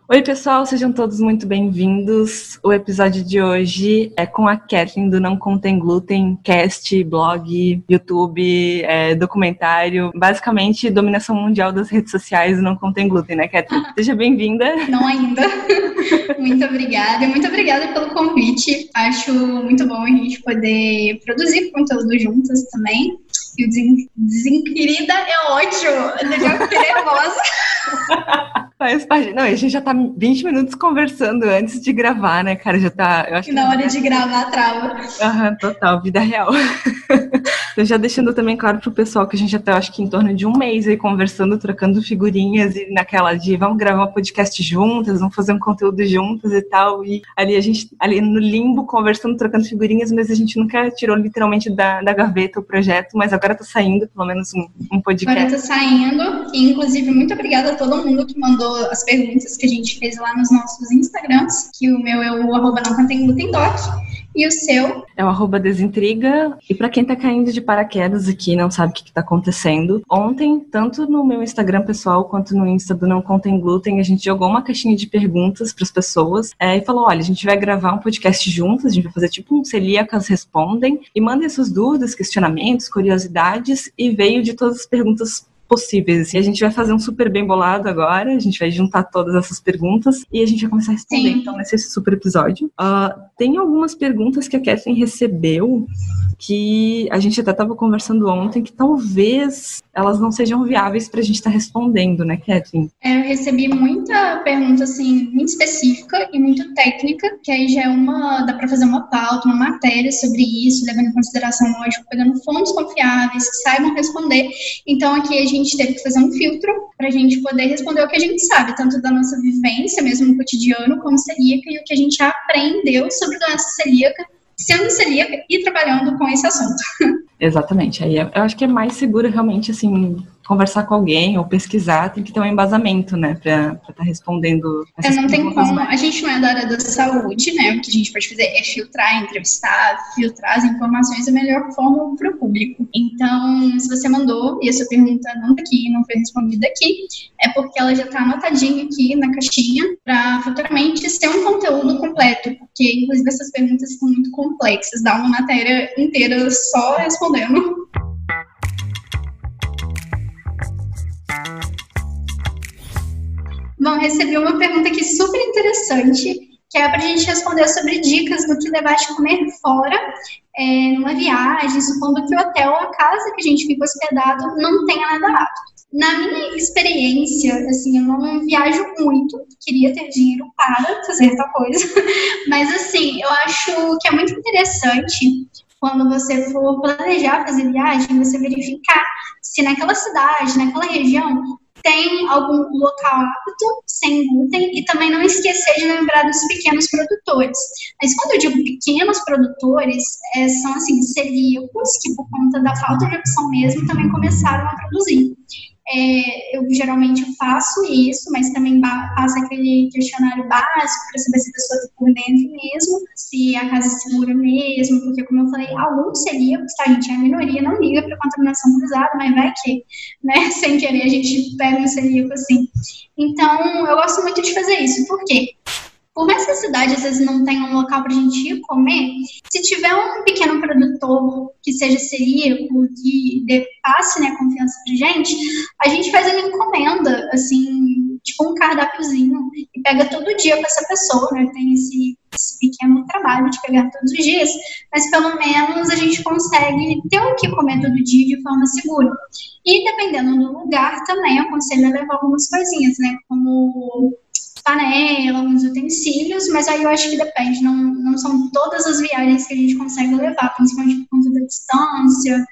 Oi, pessoal, sejam todos muito bem-vindos. O episódio de hoje é com a Kathleen do Não Contém Glúten, cast, blog, YouTube, documentário, basicamente dominação mundial das redes sociais do Não Contém Glúten, né, Kathleen? Seja bem-vinda. Não ainda. Muito obrigada e muito obrigada pelo convite. Acho muito bom a gente poder produzir conteúdo juntas também. E o desinquirida é ótimo. Eu já fiquei nervosa. Faz parte. Não, a gente já tá 20 minutos conversando antes de gravar, né, cara? Já tá. Eu acho que na hora de gravar, trava. Total, vida real. Então, já deixando também claro pro pessoal que a gente já tá, acho que em torno de um mês aí conversando, trocando figurinhas e naquela de vamos gravar um podcast juntas, vamos fazer um conteúdo juntas e tal. E ali a gente, ali no limbo, conversando, trocando figurinhas, mas a gente nunca tirou literalmente da gaveta o projeto, mas agora tá saindo pelo menos um podcast. Agora tá saindo, e inclusive muito obrigada a todo mundo que mandou as perguntas que a gente fez lá nos nossos Instagrams, que o meu é o @nãocontemglutendoc. E o seu? É o @desintriga. E pra quem tá caindo de paraquedas aqui, não sabe o que tá acontecendo, ontem, tanto no meu Instagram pessoal quanto no Insta do Não Contém Glúten, a gente jogou uma caixinha de perguntas pras pessoas e falou, olha, a gente vai gravar um podcast juntos, a gente vai fazer tipo um Celíacas Respondem e mandem suas dúvidas, questionamentos, curiosidades, e veio de todas as perguntas possíveis. E a gente vai fazer um super bem bolado agora, a gente vai juntar todas essas perguntas e a gente vai começar a responder. Sim. Então nesse super episódio. Tem algumas perguntas que a Kathleen recebeu que a gente até estava conversando ontem, que talvez elas não sejam viáveis para a gente estar respondendo, né, Kathleen? Eu recebi muita pergunta, assim, muito específica e muito técnica, que aí já dá para fazer uma pauta, uma matéria sobre isso, levando em consideração, lógico, pegando fontes confiáveis, que saibam responder. Então, aqui a gente teve que fazer um filtro para a gente poder responder o que a gente sabe, tanto da nossa vivência, mesmo no cotidiano, como celíaca, e o que a gente aprendeu sobre doença celíaca, sendo celíaca e trabalhando com esse assunto. Exatamente. Aí eu acho que é mais seguro realmente, assim, conversar com alguém ou pesquisar, tem que ter um embasamento, né, pra estar respondendo essas não tem perguntas. como, a gente não é da área da saúde, né, o que a gente pode fazer é filtrar, entrevistar, filtrar as informações da melhor forma para o público. Então, se você mandou e a sua pergunta não tá aqui, não foi respondida aqui, é porque ela já está anotadinha aqui na caixinha para futuramente ser um conteúdo completo, porque inclusive essas perguntas são muito complexas, dá uma matéria inteira só respondendo. Bom, recebi uma pergunta aqui super interessante, que é para a gente responder sobre dicas do que levar de comer fora, numa viagem, supondo que o hotel ou a casa que a gente fica hospedado não tenha nada apto. Na minha experiência, assim, eu não viajo muito, queria ter dinheiro para fazer tal coisa, mas assim, eu acho que é muito interessante quando você for planejar fazer viagem, você verificar se naquela cidade, naquela região, tem algum local apto, sem glúten, e também não esquecer de lembrar dos pequenos produtores. Mas quando eu digo pequenos produtores, são assim, celíacos, que por conta da falta de opção mesmo, também começaram a produzir. Eu geralmente faço isso, mas também faço aquele questionário básico para saber se a pessoa está por dentro mesmo, se a casa é segura mesmo, porque, como eu falei, alguns celíacos, tá, gente, a minoria não liga para contaminação cruzada, mas vai que, né, sem querer a gente pega um celíaco assim. Então, eu gosto muito de fazer isso, por quê? Por mais que a cidade às vezes não tenha um local para a gente ir comer, se tiver um pequeno produtor que seja celíaco, que passe, né, confiança pra gente, a gente faz uma encomenda, assim, tipo um cardápiozinho, e pega todo dia com essa pessoa, né, tem esse pequeno trabalho de pegar todos os dias, mas pelo menos a gente consegue ter o que comer todo dia de forma segura. E dependendo do lugar também, eu aconselho a levar algumas coisinhas, né, como panela, uns utensílios, mas aí eu acho que depende, não são todas as viagens que a gente consegue levar, principalmente por conta da distância,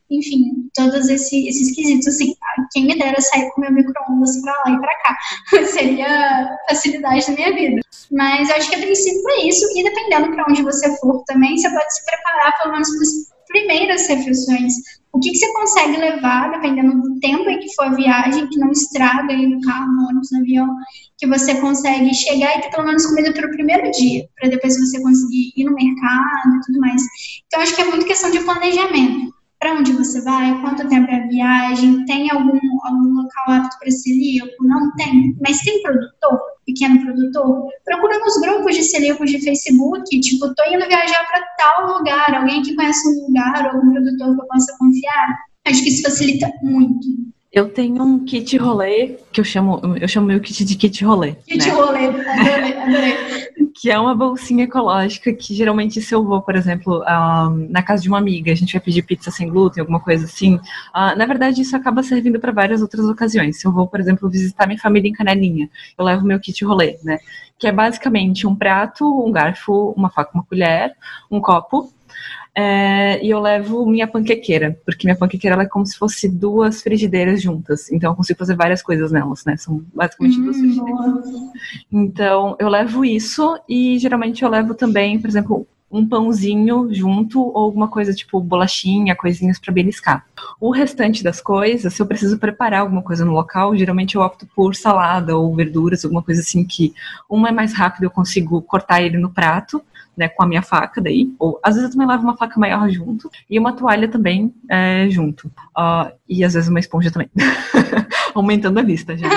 enfim, todos esses quesitos, assim, quem me dera sair com meu micro-ondas pra lá e pra cá, seria facilidade da minha vida. Mas eu acho que a princípio é isso, e dependendo pra onde você for também, você pode se preparar pelo menos para as primeiras refeições. O que você consegue levar, dependendo do tempo em que for a viagem, que não estraga aí no carro, no ônibus, no avião, que você consegue chegar e ter pelo menos comida para o primeiro dia, para depois você conseguir ir no mercado e tudo mais. Então, acho que é muito questão de planejamento. Para onde você vai, quanto tempo é a viagem, tem algum local apto para celíaco? Não tem, mas tem produtor? pequeno produtor, procura nos grupos de celíacos de Facebook, tipo, tô indo viajar para tal lugar, alguém que conhece um lugar ou algum produtor que eu possa confiar. Acho que isso facilita muito. Eu tenho um kit rolê que eu chamo meu kit de kit rolê. Kit rolê, adorei. Que é uma bolsinha ecológica que geralmente se eu vou, por exemplo, na casa de uma amiga, a gente vai pedir pizza sem glúten, alguma coisa assim, na verdade isso acaba servindo para várias outras ocasiões. Se eu vou, por exemplo, visitar minha família em Canelinha, eu levo meu kit rolê, né? Que é basicamente um prato, um garfo, uma faca, uma colher, um copo, e eu levo minha panquequeira, porque minha panquequeira ela é como se fosse 2 frigideiras juntas, então eu consigo fazer várias coisas nelas, né? São basicamente 2 frigideiras. Então eu levo isso e geralmente eu levo também, por exemplo, um pãozinho junto ou alguma coisa tipo bolachinha, coisinhas para beliscar. O restante das coisas, se eu preciso preparar alguma coisa no local, geralmente eu opto por salada ou verduras, alguma coisa assim que uma é mais rápido, eu consigo cortar ele no prato, né, com a minha faca daí, ou às vezes eu também levo uma faca maior junto, e uma toalha também junto, e às vezes uma esponja também, aumentando a lista já.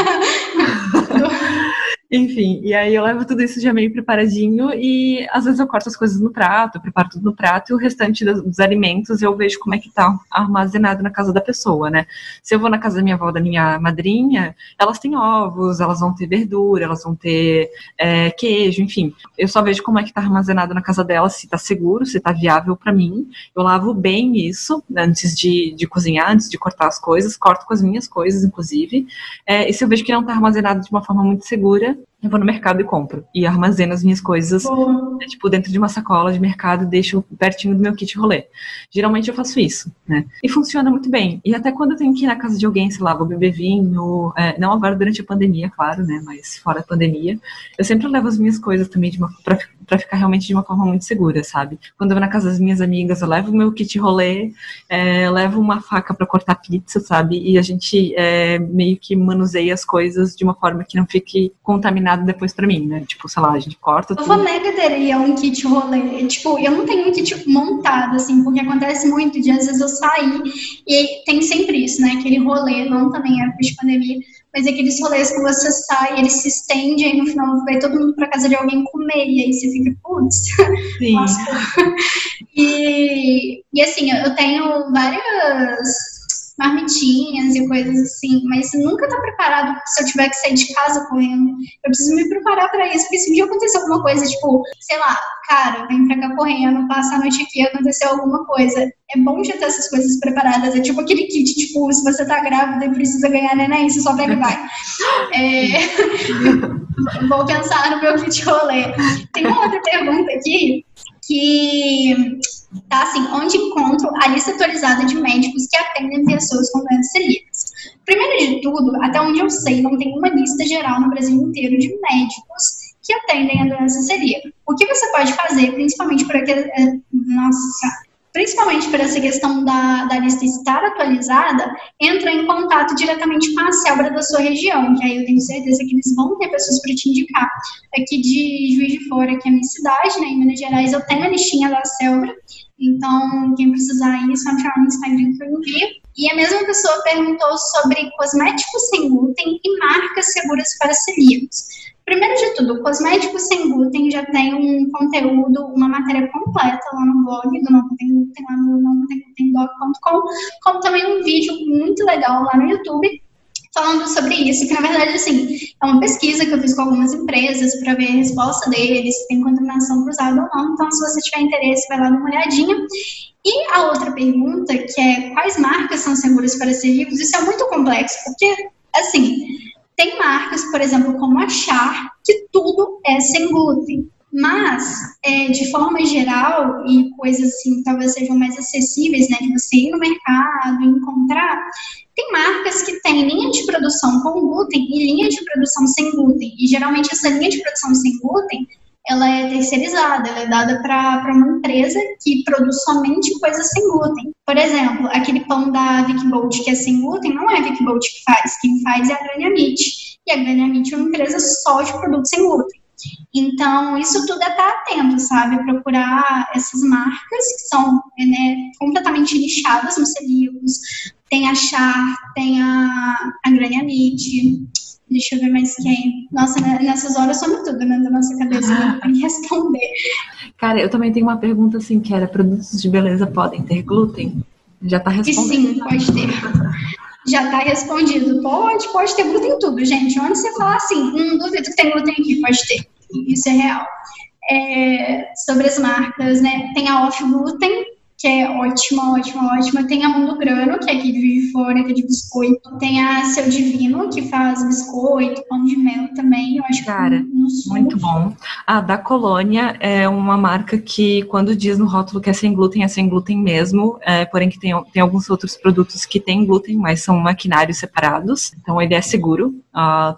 Enfim, e aí eu levo tudo isso já meio preparadinho e às vezes eu corto as coisas no prato, eu preparo tudo no prato e o restante dos alimentos eu vejo como é que tá armazenado na casa da pessoa, né? Se eu vou na casa da minha avó, da minha madrinha, elas têm ovos, elas vão ter verdura, elas vão ter queijo, enfim. Eu só vejo como é que tá armazenado na casa dela, se tá seguro, se tá viável pra mim. Eu lavo bem isso antes de cozinhar, antes de cortar as coisas, corto com as minhas coisas, inclusive. E se eu vejo que não tá armazenado de uma forma muito segura, eu vou no mercado e compro. E armazeno as minhas coisas, tipo, dentro de uma sacola de mercado, deixo pertinho do meu kit rolê. Geralmente eu faço isso, né? E funciona muito bem. E até quando eu tenho que ir na casa de alguém, sei lá, vou beber vinho, não agora durante a pandemia, claro, né? Mas fora a pandemia, eu sempre levo as minhas coisas também pra ficar realmente de uma forma muito segura, sabe? Quando eu vou na casa das minhas amigas, eu levo o meu kit rolê, levo uma faca pra cortar pizza, sabe? E a gente meio que manuseia as coisas de uma forma que não fique contaminada depois pra mim, né? Tipo, sei lá, a gente corta tudo. Eu vou mega teria um kit rolê. Tipo, eu não tenho um kit montado, assim, porque acontece muito de às vezes eu sair e tem sempre isso, né? Aquele rolê, não também época de pandemia, mas aqueles rolês que você sai, eles se estendem, e no final vai todo mundo pra casa de alguém comer, e aí você fica, putz, lascou. E assim, eu tenho várias marmitinhas e coisas assim, mas nunca tá preparado se eu tiver que sair de casa correndo. Eu preciso me preparar pra isso, porque se um dia acontecer alguma coisa, tipo, sei lá, cara, vem pra cá correndo, passa a noite aqui, aconteceu alguma coisa. É bom já ter essas coisas preparadas. É tipo aquele kit, tipo, se você tá grávida e precisa ganhar neném, você só pega e vai. Vou pensar no meu kit rolê. Tem uma outra pergunta aqui, que tá assim, onde encontro a lista atualizada de médicos que atendem pessoas com doenças celíacas. Primeiro de tudo, até onde eu sei, não tem uma lista geral no Brasil inteiro de médicos que atendem a doença celíaca. O que você pode fazer, principalmente por essa questão da lista estar atualizada, entra em contato diretamente com a Celbra da sua região, que aí eu tenho certeza que eles vão ter pessoas para te indicar. Aqui de Juiz de Fora, que é a minha cidade, né, em Minas Gerais, eu tenho a listinha da Celbra, então quem precisar ir, só me chamar no Instagram que eu envio. E a mesma pessoa perguntou sobre cosméticos sem glúten e marcas seguras para celíacos. Primeiro de tudo, cosméticos sem glúten já tem um conteúdo, uma matéria completa lá no blog do Não Contém Glúten, lá no nãocontemglúten.com, como também um vídeo muito legal lá no YouTube falando sobre isso, que na verdade, assim, é uma pesquisa que eu fiz com algumas empresas para ver a resposta deles, se tem contaminação cruzada ou não. Então, se você tiver interesse, vai lá dar uma olhadinha. E a outra pergunta, que é quais marcas são seguras para celíacos, isso é muito complexo, porque, assim, tem marcas, por exemplo, como a Char, que tudo é sem glúten. Mas, de forma geral, e coisas assim, talvez sejam mais acessíveis, né, de você ir no mercado e encontrar, tem marcas que têm linha de produção com glúten e linha de produção sem glúten. E, geralmente, essa linha de produção sem glúten, ela é terceirizada, ela é dada para uma empresa que produz somente coisas sem glúten. Por exemplo, aquele pão da Vicbolt que é sem glúten, não é a Vicbolt que faz, quem faz é a Granja Meat. E a Granja Meat é uma empresa só de produtos sem glúten. Então, isso tudo é estar atento, sabe? Procurar essas marcas que são completamente nichadas nos celíacos. Tem a Char, tem a Granja Meat. Deixa eu ver mais quem. Nossa, nessas horas some tudo, né, da nossa cabeça, não tem que responder. Cara, eu também tenho uma pergunta assim, que era, produtos de beleza podem ter glúten? Já tá E respondendo. sim, pode ter. Já está respondido. Pode ter glúten em tudo, gente. Onde você falar assim, duvido que tem glúten aqui, pode ter. Isso é real. Sobre as marcas, né? Tem a Off Gluten, que é ótima. Tem a Mundo Grano, que é aqui de Juiz de Fora, que é de biscoito. Tem a Seu Divino, que faz biscoito, pão de mel também. Eu acho Cara, que no sul. muito bom. A da Colônia é uma marca que, quando diz no rótulo que é sem glúten mesmo, porém que tem alguns outros produtos que têm glúten, mas são maquinários separados, então ele é seguro.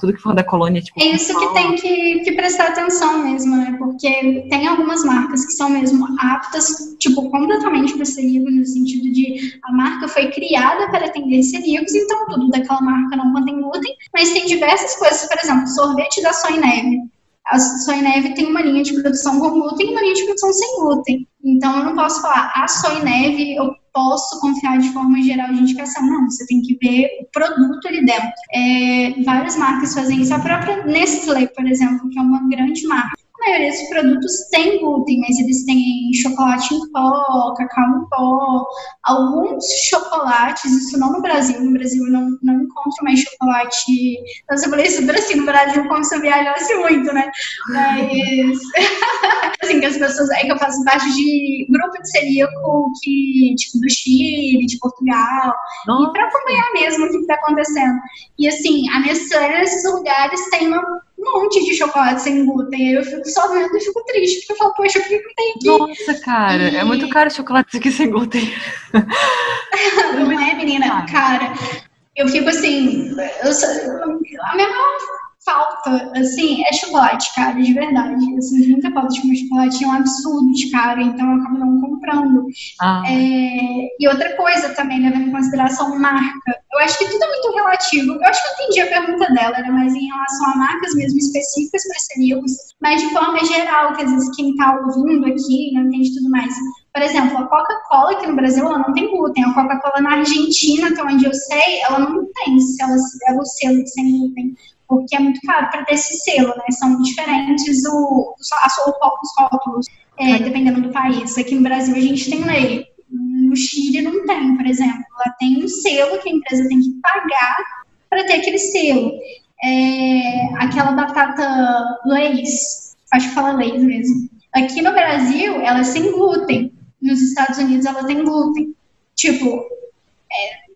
Tudo que for da Colônia, tipo... É isso que tem que prestar atenção mesmo, né? Porque tem algumas marcas que são mesmo aptas, tipo, completamente para celíacos, no sentido de a marca foi criada para atender celíacos, então tudo daquela marca não contém glúten, mas tem diversas coisas, por exemplo, sorvete da Soy Neve. A Soy Neve tem uma linha de produção com glúten e uma linha de produção sem glúten. Então, eu não posso falar, a Soy Neve eu posso confiar de forma geral de indicação. Não, você tem que ver o produto ali dentro. Várias marcas fazem isso. A própria Nestlé, por exemplo, que é uma grande marca. A maioria desses produtos tem glúten, mas eles têm chocolate em pó, cacau em pó, alguns chocolates, isso não no Brasil eu não encontro mais chocolate. Então, eu falei super assim, no Brasil, como se eu viajasse muito, né? Mas, assim, que as pessoas, que eu faço parte de grupo de celíaco tipo, do Chile, de Portugal, Nossa. E para acompanhar mesmo o que está acontecendo. E, assim, a Nestlé, nesses lugares, tem um monte de chocolate sem glúten. Aí eu fico só vendo e fico triste, porque eu falo, poxa, por que não tem aqui? Nossa, cara, é muito caro chocolate aqui sem glúten. Não é, menina? Cara, eu fico assim, a minha maior falta, assim, é chocolate, cara, de verdade. Assim, muita falta de comer chocolate, é um absurdo de caro, então eu acabo não comprando. E outra coisa também, levando em consideração marca, eu acho que tudo é muito relativo. Eu acho que eu entendi a pergunta dela, era mais em relação a marcas mesmo específicas para celíacos, mas de forma geral, que às vezes quem tá ouvindo aqui não entende tudo mais. Por exemplo, a Coca-Cola aqui no Brasil, ela não tem glúten. A Coca-Cola na Argentina, que é onde eu sei, ela não tem, se ela leva o selo de sem glúten, porque é muito caro para ter esse selo, né? São diferentes os rótulos, dependendo do país. Aqui no Brasil a gente tem lei. No Chile não tem, por exemplo. Ela tem um selo que a empresa tem que pagar para ter aquele selo. Aquela batata Lay's, acho que fala Lay's mesmo. Aqui no Brasil, ela é sem glúten. Nos Estados Unidos, ela tem glúten. Tipo,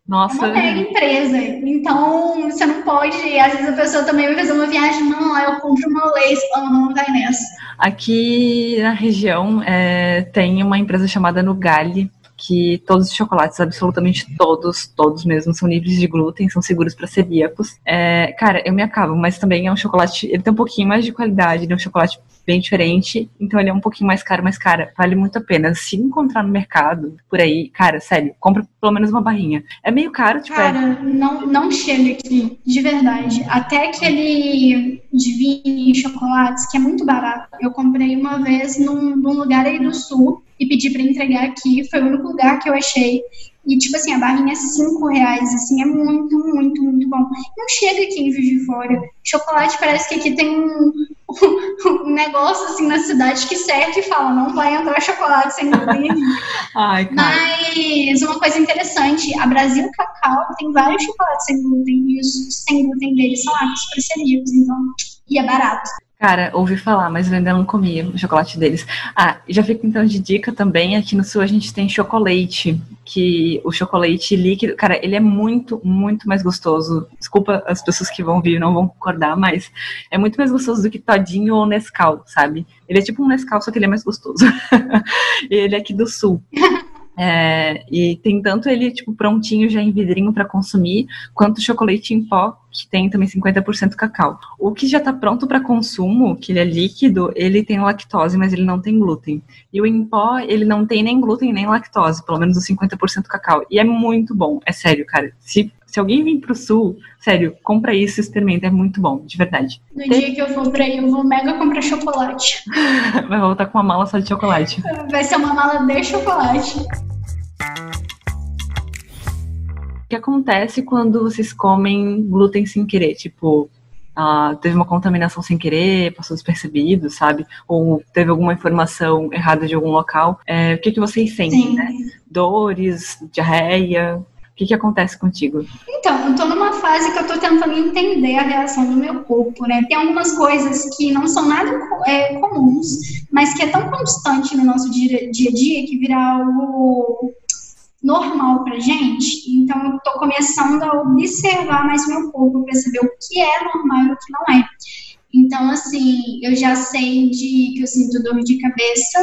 Nossa. É uma mega empresa. Então, você não pode... Às vezes a pessoa também vai fazer uma viagem. Não, eu compro uma Lay's. Não vai nessa. Aqui na região tem uma empresa chamada Nugali, que todos os chocolates, absolutamente todos mesmo, são livres de glúten, são seguros para celíacos. Cara, eu me acabo, mas também é um chocolate, ele tem um pouquinho mais de qualidade, ele é um chocolate bem diferente, então ele é um pouquinho mais caro, mas, cara, vale muito a pena. Se encontrar no mercado, por aí, cara, sério, compra pelo menos uma barrinha. É meio caro, tipo... Cara, não chega aqui, de verdade. Até aquele Divine chocolates, que é muito barato. Eu comprei uma vez num lugar aí do sul e pedi pra entregar aqui, foi o único lugar que eu achei. E, tipo assim, a barrinha é R$5, assim, é muito, muito, muito bom. Não chega aqui em Juiz de Fora. Chocolate parece que aqui tem um negócio, assim, na cidade que cerca e fala, não vai entrar chocolate sem glúten. Ai, cara. Mas uma coisa interessante, a Brasil Cacau tem vários chocolates sem glúten e os sem glúten deles são aptos para celíacos, então, e é barato. Cara, ouvi falar, mas eu ainda não comi o chocolate deles. Já fico então de dica também, aqui no sul a gente tem chocolate, que o chocolate líquido, cara, ele é muito, muito mais gostoso. Desculpa as pessoas que vão vir não vão concordar, mas é muito mais gostoso do que Todinho ou Nescau, sabe? Ele é tipo um Nescau, só que ele é mais gostoso. Ele é aqui do sul. E tem tanto ele, tipo, prontinho já em vidrinho para consumir, quanto o chocolate em pó, que tem também 50% cacau. O que já tá pronto para consumo, que ele é líquido, ele tem lactose, mas ele não tem glúten. E o em pó, ele não tem nem glúten nem lactose, pelo menos os 50% cacau. E é muito bom, é sério, cara. Se alguém vir pro sul, sério, compra isso, experimenta, é muito bom, de verdade. No dia que eu for pra aí, eu vou mega comprar chocolate. Vai voltar com uma mala só de chocolate. Vai ser uma mala de chocolate. O que acontece quando vocês comem glúten sem querer? Tipo, teve uma contaminação sem querer, passou despercebido, sabe? Ou teve alguma informação errada de algum local. O que vocês sentem, né? Dores, diarreia? O que acontece contigo? Então, eu tô numa fase que eu tô tentando entender a reação do meu corpo, né? Tem algumas coisas que não são nada comuns, mas que é tão constante no nosso dia a dia que vira algo normal pra gente. Então, eu tô começando a observar mais meu corpo para saber o que é normal e o que não é. Então, assim, eu já sei que eu sinto dor de cabeça,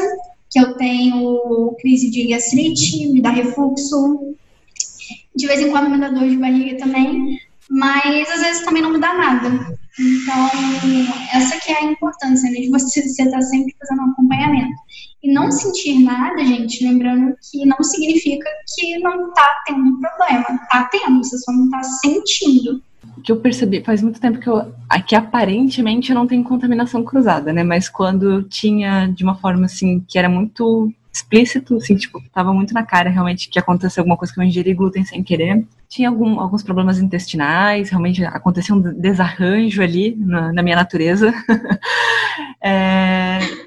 que eu tenho crise de gastrite, me dá refluxo. De vez em quando me dá dor de barriga também, mas às vezes também não me dá nada. Então, essa que é a importância, né, de você estar sempre fazendo um acompanhamento. E não sentir nada, gente, lembrando que não significa que não está tendo problema. Está tendo, você só não está sentindo. O que eu percebi, faz muito tempo que aparentemente não tem contaminação cruzada, né? Mas quando tinha de uma forma assim, que era muito explícito, assim, tipo, tava muito na cara realmente que aconteceu alguma coisa, que eu ingeri glúten sem querer. Tinha alguns problemas intestinais, realmente acontecia um desarranjo ali na minha natureza.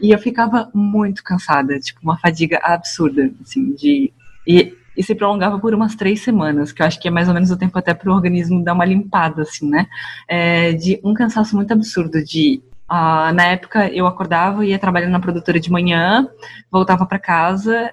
E eu ficava muito cansada, tipo, uma fadiga absurda, assim, e se prolongava por umas 3 semanas, que eu acho que é mais ou menos o tempo até para o organismo dar uma limpada, assim, né? De um cansaço muito absurdo, na época eu acordava, ia trabalhar na produtora de manhã, voltava para casa,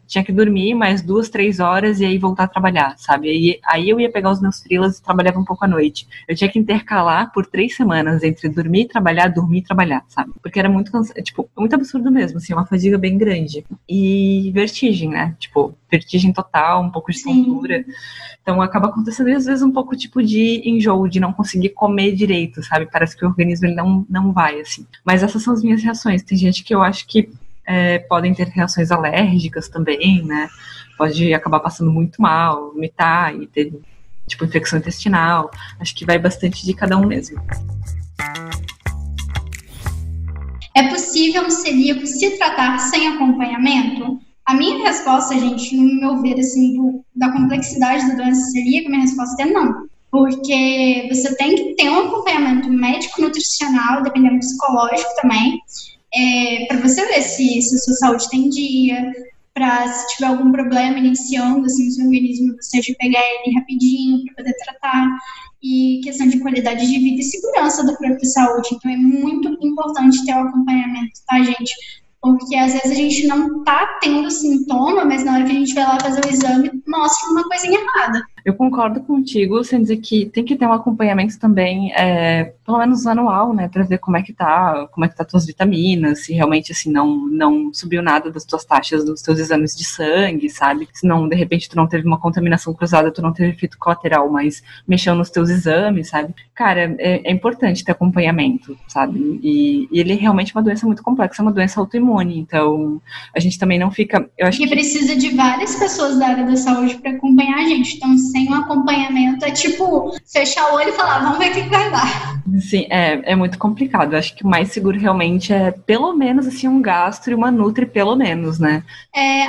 tinha que dormir mais 2, 3 horas e aí voltar a trabalhar, sabe? Aí eu ia pegar os meus freelas e trabalhava um pouco à noite. Eu tinha que intercalar por 3 semanas entre dormir e trabalhar, sabe? Porque era muito tipo, muito absurdo mesmo, assim, uma fadiga bem grande. E vertigem, né? Tipo, vertigem total, um pouco de tontura. Então acaba acontecendo às vezes um pouco tipo de enjoo, de não conseguir comer direito, sabe? Parece que o organismo ele não vai, assim. Mas essas são as minhas reações. Tem gente que eu acho que podem ter reações alérgicas também, né? Pode acabar passando muito mal, vomitar e ter, tipo, infecção intestinal. Acho que vai bastante de cada um mesmo. É possível um celíaco se tratar sem acompanhamento? A minha resposta, gente, no meu ver, assim, da complexidade da doença celíaca, minha resposta é não. Porque você tem que ter um acompanhamento médico-nutricional, dependendo psicológico também, para você ver se a sua saúde está em dia, para se tiver algum problema iniciando, assim, no seu organismo, você já pegar ele rapidinho para poder tratar. E questão de qualidade de vida e segurança da própria saúde. Então, é muito importante ter o acompanhamento, tá, gente? Porque às vezes a gente não tá tendo sintoma, mas na hora que a gente vai lá fazer o exame, mostra uma coisinha errada. Eu concordo contigo, sem dizer que tem que ter um acompanhamento também, pelo menos anual, né, para ver como é que tá tuas vitaminas, se realmente, assim, não subiu nada das tuas taxas dos teus exames de sangue, sabe? Se não, de repente, tu não teve uma contaminação cruzada, tu não teve efeito colateral, mas mexeu nos teus exames, sabe? Cara, é importante ter acompanhamento, sabe? E ele é realmente uma doença muito complexa, é uma doença autoimune, então a gente também não fica... E precisa de várias pessoas da área da saúde para acompanhar a gente, então sem um acompanhamento é tipo fechar o olho e falar, vamos ver o que vai dar. Sim, é muito complicado. Eu acho que o mais seguro realmente é pelo menos assim um gastro e uma nutri, pelo menos, né?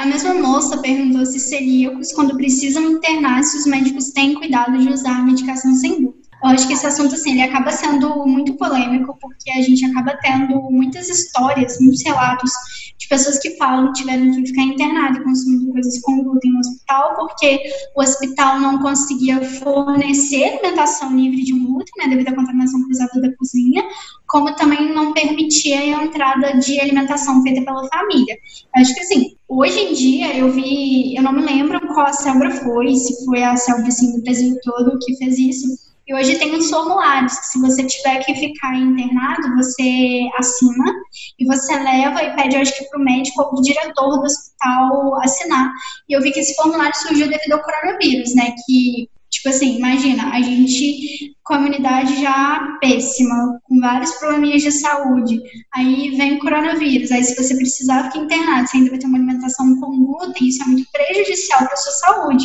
A mesma moça perguntou se celíacos, quando precisam internar, se os médicos têm cuidado de usar a medicação sem glúten. Eu acho que esse assunto, assim, ele acaba sendo muito polêmico, porque a gente acaba tendo muitas histórias, muitos relatos de pessoas que falam que tiveram que ficar internadas e consumindo coisas com glúten no hospital, porque o hospital não conseguia fornecer alimentação livre de glúten, né, devido à contaminação cruzada da cozinha, como também não permitia a entrada de alimentação feita pela família. Eu acho que, assim, hoje em dia eu não me lembro qual a célula foi, se foi a célula, assim, do Brasil todo que fez isso. E hoje tem uns formulários que, se você tiver que ficar internado, você assina e você leva e pede, eu acho que para o médico ou para o diretor do hospital assinar. E eu vi que esse formulário surgiu devido ao coronavírus, né? Que, tipo assim, imagina, a gente com a imunidade já péssima, com vários probleminhas de saúde, aí vem o coronavírus, aí se você precisar ficar internado, você ainda vai ter uma alimentação com glúten, isso é muito prejudicial para a sua saúde.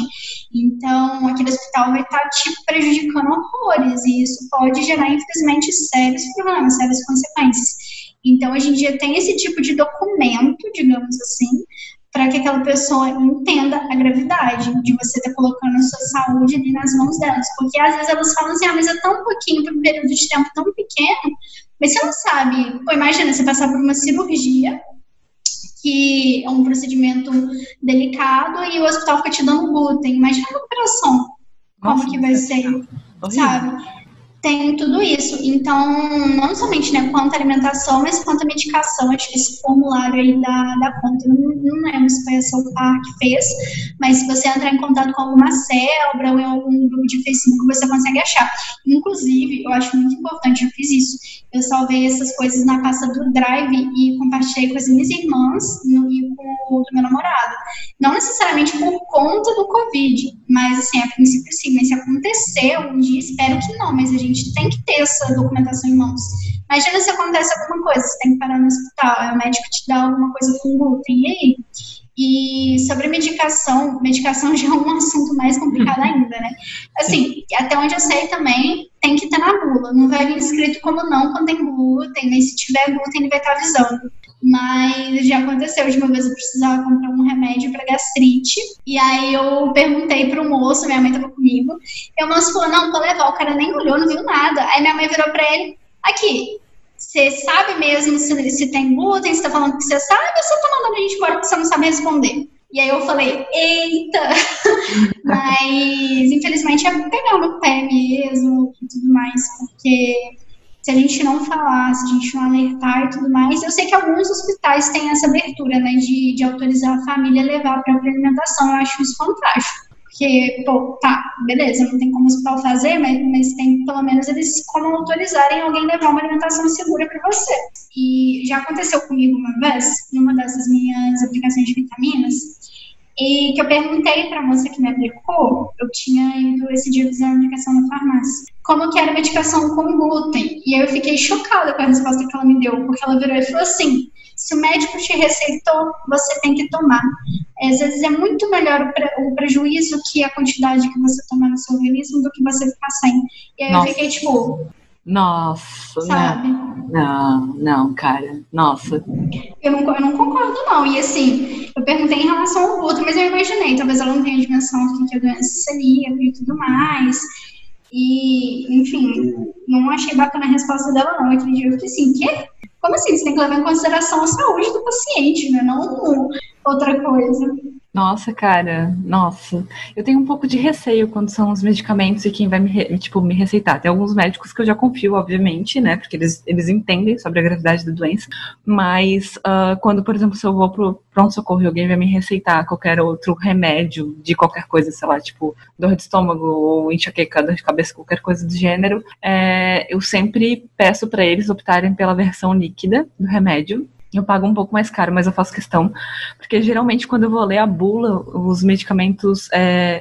Então, aquele hospital vai estar te prejudicando horrores, e isso pode gerar, infelizmente, sérios problemas, sérias consequências. Então, hoje em dia tem esse tipo de documento, digamos assim, para que aquela pessoa entenda a gravidade de você estar colocando a sua saúde ali nas mãos delas. Porque às vezes elas falam assim, mas é tão pouquinho para um período de tempo tão pequeno, mas você não sabe. Pô, imagina você passar por uma cirurgia, que é um procedimento delicado, e o hospital fica te dando glúten. Imagina a operação, como que vai ser, sabe? Tem tudo isso. Então, não somente, né, quanto à alimentação, mas quanto à medicação. Acho que esse formulário aí da conta, não lembro se foi a Solpar que fez, mas se você entrar em contato com alguma célula ou em algum grupo de Facebook, você consegue achar. Inclusive, eu acho muito importante, eu fiz isso. Eu salvei essas coisas na pasta do Drive e compartilhei com as minhas irmãs e com o meu namorado. Não necessariamente por conta do Covid, mas, assim, a princípio sim. Mas se acontecer um dia, espero que não, mas a gente tem que ter essa documentação em mãos. Imagina se acontece alguma coisa, você tem que parar no hospital, aí o médico te dá alguma coisa com glúten, e aí? E sobre medicação já é um assunto mais complicado ainda, né? Assim, até onde eu sei também, tem que ter na bula. Não vai vir escrito como não quando tem glúten, mas se tiver glúten ele vai estar avisando. Mas já aconteceu, de uma vez eu precisava comprar um remédio para gastrite, e aí eu perguntei pro moço, minha mãe tava comigo, e o moço falou, não, vou levar, o cara nem olhou, não viu nada. Aí minha mãe virou pra ele, aqui, você sabe mesmo se tem glúten, você tá falando que você sabe, ou você tá mandando a gente embora porque você não sabe responder? E aí eu falei, eita! Mas, infelizmente, é pegar no pé mesmo e tudo mais, porque se a gente não falar, se a gente não alertar e tudo mais, eu sei que alguns hospitais têm essa abertura, né, de autorizar a família a levar a própria alimentação, eu acho isso fantástico. Porque, pô, tá, beleza, não tem como o hospital fazer, mas tem pelo menos eles como autorizarem alguém levar uma alimentação segura para você. E já aconteceu comigo uma vez, numa dessas minhas aplicações de vitaminas, e que eu perguntei para a moça que me aplicou, eu tinha ido esse dia fazer a aplicação na farmácia, como que era a medicação com glúten. E aí eu fiquei chocada com a resposta que ela me deu, porque ela virou e falou assim, se o médico te receitou, você tem que tomar. Às vezes é muito melhor o prejuízo que a quantidade que você tomar no seu organismo do que você ficar sem. E aí eu fiquei tipo... Nossa, sabe? Não, cara, nossa. Eu não concordo, não. E assim, eu perguntei em relação ao glúten, mas eu imaginei, talvez ela não tenha dimensão do que a doença seria e tudo mais. E, enfim, não achei bacana a resposta dela, não. Aquele dia eu fiquei assim, quê? Como assim? Você tem que levar em consideração a saúde do paciente, né? Não outra coisa. Nossa, cara, nossa. Eu tenho um pouco de receio quando são os medicamentos e quem vai me receitar. Tem alguns médicos que eu já confio, obviamente, né? Porque eles entendem sobre a gravidade da doença. Mas quando, por exemplo, se eu vou pro pronto-socorro e alguém vai me receitar qualquer outro remédio de qualquer coisa, sei lá, tipo dor de estômago ou enxaqueca, dor de cabeça, qualquer coisa do gênero, eu sempre peço para eles optarem pela versão líquida do remédio. Eu pago um pouco mais caro, mas eu faço questão, porque geralmente quando eu vou ler a bula, os medicamentos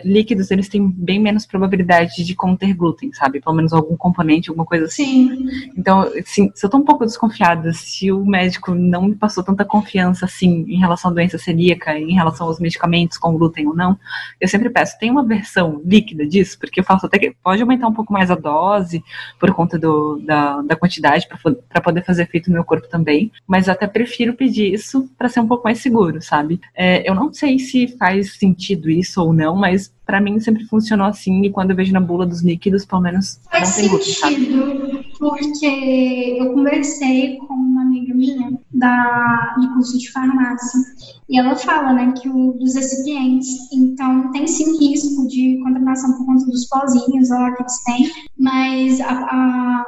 líquidos, eles têm bem menos probabilidade de conter glúten, sabe? Pelo menos algum componente, alguma coisa assim. Sim. Então, assim, se eu tô um pouco desconfiada, se o médico não me passou tanta confiança, assim, em relação à doença celíaca, em relação aos medicamentos com glúten ou não, eu sempre peço, tem uma versão líquida disso? Porque eu faço até que pode aumentar um pouco mais a dose, por conta da quantidade, para poder fazer efeito no meu corpo também, mas até prefiro pedir isso para ser um pouco mais seguro, sabe? Eu não sei se faz sentido isso ou não, mas para mim sempre funcionou assim, e quando eu vejo na bula dos líquidos, pelo menos faz não tem glúten, sabe? sentido, porque eu conversei com uma amiga minha do curso de farmácia, e ela fala, né, que dos recipientes, então tem sim risco de contaminação por conta dos pozinhos lá que eles têm, mas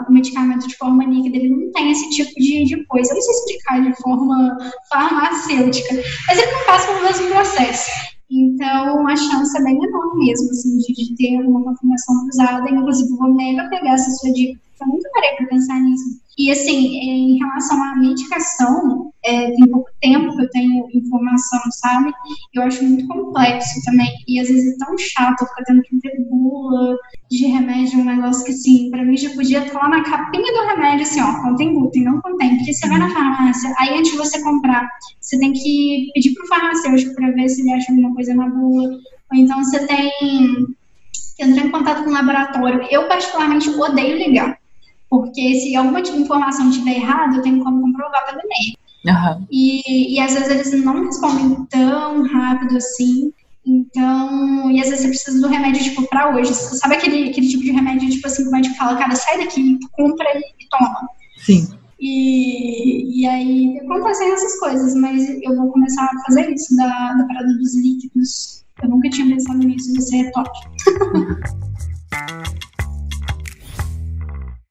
o medicamento de forma líquida, ele não tem esse tipo de coisa. Eu não sei explicar de forma farmacêutica, mas ele não passa pelo mesmo processo. Então, a chance é bem enorme mesmo, assim, de ter uma contaminação cruzada. Inclusive, vou mega pegar essa sua dica, porque eu nunca parei para pensar nisso. E, assim, em relação à medicação, tem pouco tempo que eu tenho informação, sabe? Eu acho muito complexo também. E, às vezes, é tão chato ficar tendo que ver bula de remédio, um negócio que, assim, pra mim já podia estar lá na capinha do remédio, assim, ó, contém glúten, não contém. Porque você vai na farmácia, aí antes de você comprar, você tem que pedir pro farmacêutico para ver se ele acha alguma coisa na bula. Ou então você tem que entrar em contato com o laboratório. Eu, particularmente, odeio ligar. Porque se alguma informação estiver errada, eu tenho como comprovar pelo e-mail. Uhum. E às vezes eles não respondem tão rápido assim. Então, e às vezes você precisa do remédio, tipo, pra hoje. Sabe aquele tipo de remédio, tipo assim, que o médico fala, cara, sai daqui, compra e toma. Sim. E aí acontecem essas coisas, mas eu vou começar a fazer isso da parada dos líquidos. Eu nunca tinha pensado nisso, você é top.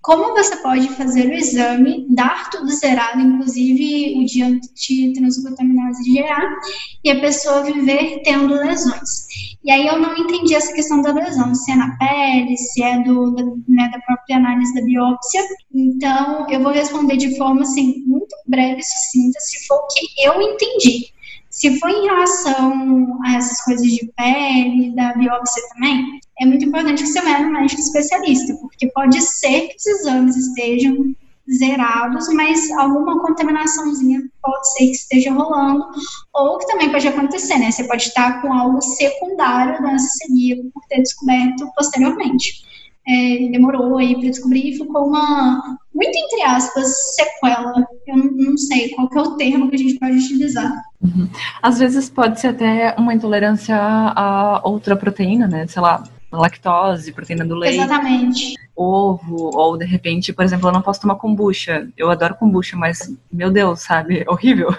Como você pode fazer o exame, dar tudo zerado, inclusive o de antitransglutaminase GA, e a pessoa viver tendo lesões? E aí eu não entendi essa questão da lesão, se é na pele, se é da própria análise da biópsia. Então, eu vou responder de forma, assim, muito breve e sucinta, se for o que eu entendi. Se for em relação a essas coisas de pele, da biópsia também, é muito importante que você vá no médico especialista, porque pode ser que os exames estejam zerados, mas alguma contaminaçãozinha pode ser que esteja rolando, ou que também pode acontecer, né? Você pode estar com algo secundário da doença celíaca por ter descoberto posteriormente. Demorou aí para descobrir e ficou uma, muito entre aspas, sequela. Eu não sei qual que é o termo que a gente pode utilizar. Uhum. Às vezes pode ser até uma intolerância a outra proteína, né? Sei lá, lactose, proteína do leite. Exatamente. Ovo, ou de repente, por exemplo, eu não posso tomar kombucha. Eu adoro kombucha, mas, meu Deus, sabe? Horrível.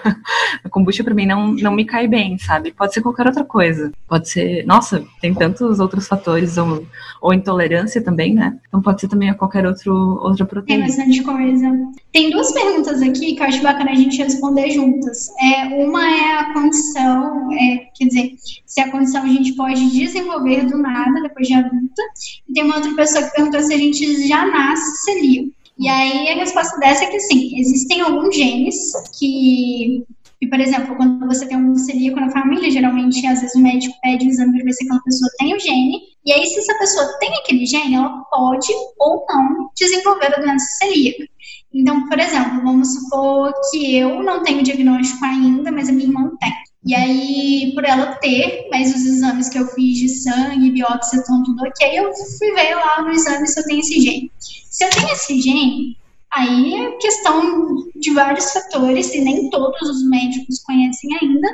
A kombucha pra mim não me cai bem, sabe? Pode ser qualquer outra coisa. Pode ser, nossa, tem tantos outros fatores, ou intolerância também, né? Então pode ser também a qualquer outra proteína. Tem bastante coisa. Tem duas perguntas aqui que eu acho bacana a gente responder juntas. Uma é a condição, quer dizer, se a condição a gente pode desenvolver do nada, depois de adulta. E tem uma outra pessoa que perguntou se a gente já nasce celíaco. E aí a resposta dessa é que sim, existem alguns genes que, por exemplo, quando você tem um celíaco na família, geralmente, às vezes o médico pede o exame para ver se aquela pessoa tem o gene, e aí se essa pessoa tem aquele gene, ela pode ou não desenvolver a doença celíaca. Então, por exemplo, vamos supor que eu não tenho diagnóstico ainda, mas a minha irmã tem. E aí, por ela ter, mas os exames que eu fiz de sangue, biópsia, estão tudo ok, eu fui ver lá no exame se eu tenho esse gene. Se eu tenho esse gene, aí é questão de vários fatores, e nem todos os médicos conhecem ainda,